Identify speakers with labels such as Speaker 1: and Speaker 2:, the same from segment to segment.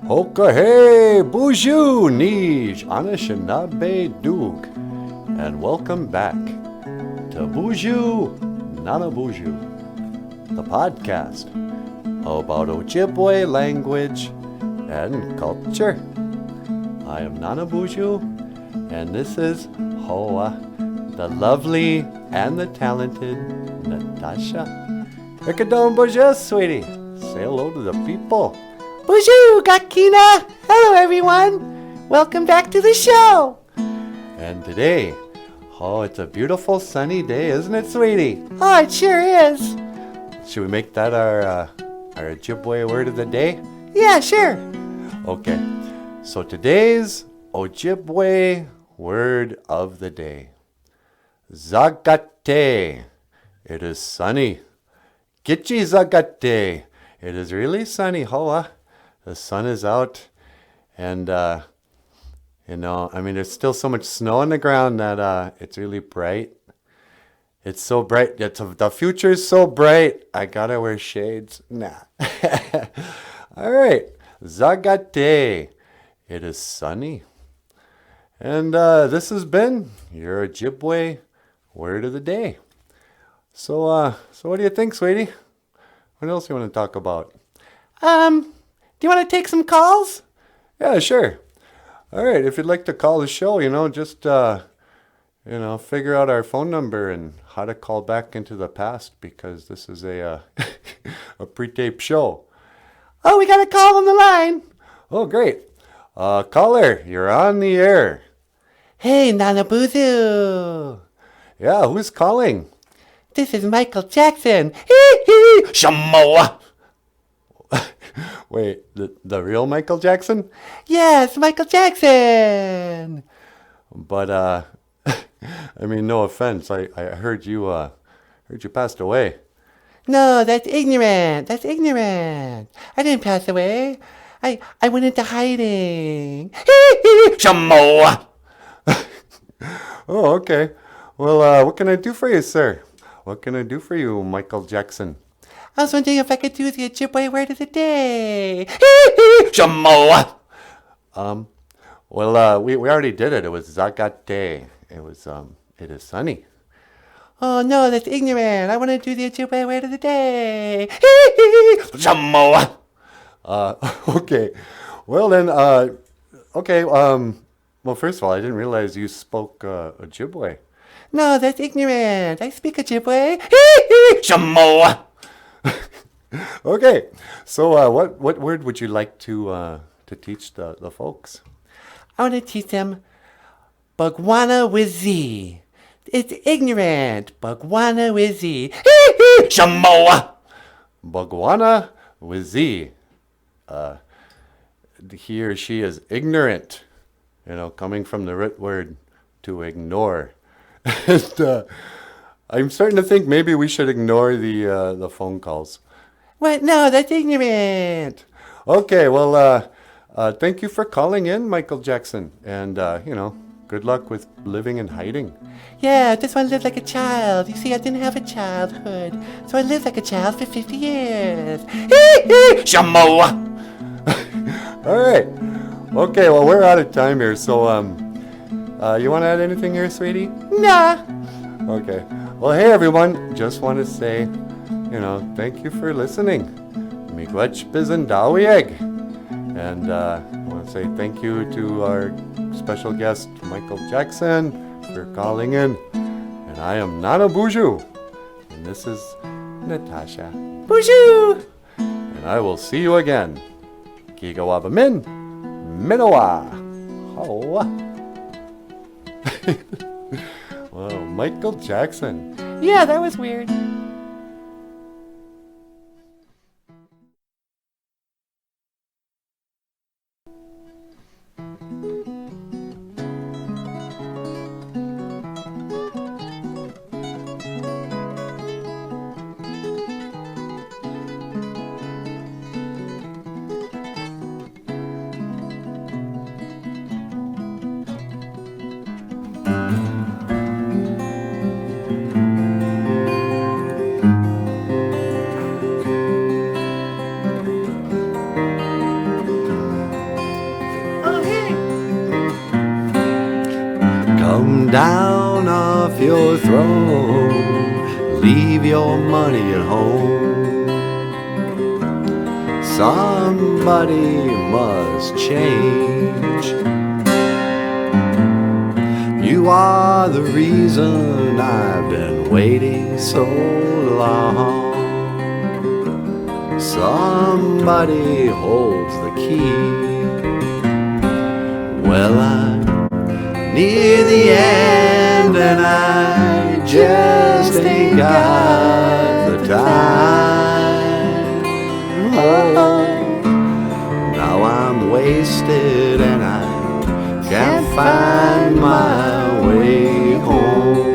Speaker 1: Hokahe BOOZHOO Nij Anishinaabe Duke, and welcome back to BOOZHOO Nana BOOZHOO, the podcast about Ojibwe language and culture. I am Nana BOOZHOO, and this is Hoa, the lovely and the talented Natasha. Ricadon BOOZHOO, sweetie. Say hello to the people.
Speaker 2: BOOZHOO, Gakina! Hello, everyone! Welcome back to the show!
Speaker 1: And today, it's a beautiful sunny day, isn't it, sweetie?
Speaker 2: Oh, it sure is!
Speaker 1: Should we make that our Ojibwe word of the day?
Speaker 2: Yeah, sure!
Speaker 1: Okay, so today's Ojibwe word of the day. Zagate. It is sunny. Gitchi zagate. It is really sunny, Hoa. The sun is out, and there's still so much snow on the ground that it's really bright. It's so bright. The future is so bright. I gotta wear shades. Nah. All right, Zagate. It is sunny, and this has been your Ojibwe word of the day. So what do you think, sweetie? What else do you want to talk about?
Speaker 2: Do you want to take some calls?
Speaker 1: Yeah, sure. All right, if you'd like to call the show, just figure out our phone number and how to call back into the past, because this is a a pre-taped show.
Speaker 2: Oh, we got a call on the line.
Speaker 1: Oh, great. Caller, you're on the air.
Speaker 2: Hey, Nana BOOZHOO.
Speaker 1: Yeah, who's calling?
Speaker 2: This is Michael Jackson.
Speaker 1: Shamoa. Wait, the real Michael Jackson?
Speaker 2: Yes, Michael Jackson.
Speaker 1: But no offense. I heard you passed away.
Speaker 2: No, that's ignorant. That's ignorant. I didn't pass away. I went into hiding.
Speaker 1: Shamoa. Oh, okay. Well, what can I do for you, sir? What can I do for you, Michael Jackson?
Speaker 2: I was wondering if I could do the Ojibwe word of the day.
Speaker 1: Shamoa. We already did it. It was Zagate. It was it is sunny.
Speaker 2: Oh no, that's ignorant. I want to do the Ojibwe word of the day.
Speaker 1: Shamoa. Okay. Well then, okay. Well, first of all, I didn't realize you spoke Ojibwe.
Speaker 2: No, that's ignorant. I speak Ojibwe.
Speaker 1: Shamoa. Okay, so what word would you like to teach the folks?
Speaker 2: I want to teach them Bugwana with Z. It's ignorant. Bugwana with Z.
Speaker 1: Shamoa. Bugwana with Z. He or she is ignorant. Coming from the root word to ignore. And, I'm starting to think maybe we should ignore the phone calls.
Speaker 2: What? No, that's ignorant.
Speaker 1: Okay, well, thank you for calling in, Michael Jackson. And, good luck with living in hiding.
Speaker 2: Yeah, I just want to live like a child. You see, I didn't have a childhood. So I lived like a child for 50 years.
Speaker 1: Shamoa! All right. Okay, well, we're out of time here. So, you want to add anything here, sweetie?
Speaker 2: Nah.
Speaker 1: Okay. Well, hey, everyone. Just want to say, thank you for listening. Miigwech Bizandawieg. And I want to say thank you to our special guest, Michael Jackson, for calling in. And I am Nana BOOZHOO. And this is Natasha.
Speaker 2: BOOZHOO!
Speaker 1: And I will see you again. Gigawabamin. Min. Minowa. Hoa. Wow, Michael Jackson.
Speaker 2: Yeah, that was weird.
Speaker 1: down off your throne, leave your money at home. Somebody must change. You are the reason I've been waiting so long. Somebody holds the key. Well, I'm near the end and I just ain't got the time. Oh, now I'm wasted and I can't find my way home.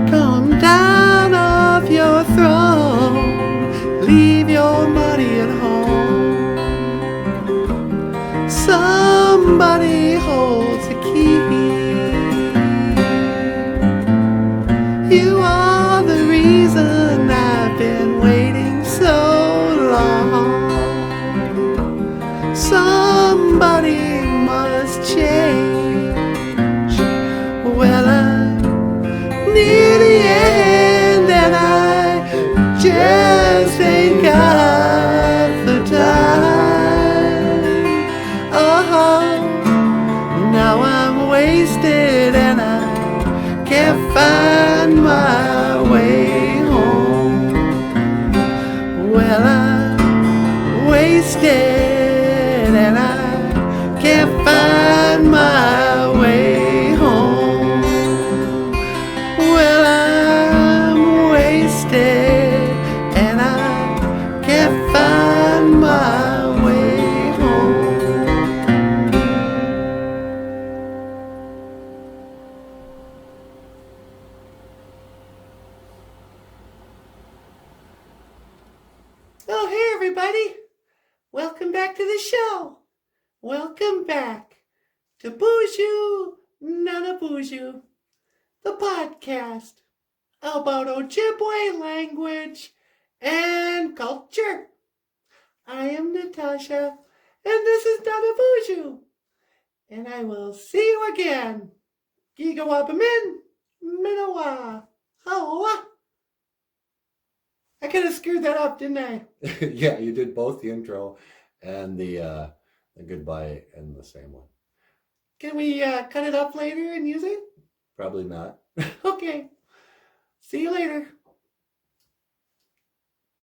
Speaker 1: Come down off your throne, leave your money at home. Somebody holds the key. You are the reason I've been waiting so long. Somebody must change. Well, I'm near the end and I just ain't got the time. Oh, now I'm wasted and I can't find my way home. Well, I'm wasted and I can't find my way home. Well, I'm wasted and I can't find my way home.
Speaker 2: Oh, hey, everybody. Welcome back to the show. Welcome back to BOOZHOO, Nana BOOZHOO, the podcast about Ojibwe language and culture. I am Natasha, and this is Nana BOOZHOO, and I will see you again. Gigawabamin, Minawa, Hawa. I could have screwed that up, didn't I?
Speaker 1: Yeah, you did both the intro and the goodbye in the same one.
Speaker 2: Can we cut it up later and use it?
Speaker 1: Probably not.
Speaker 2: Okay. See you later.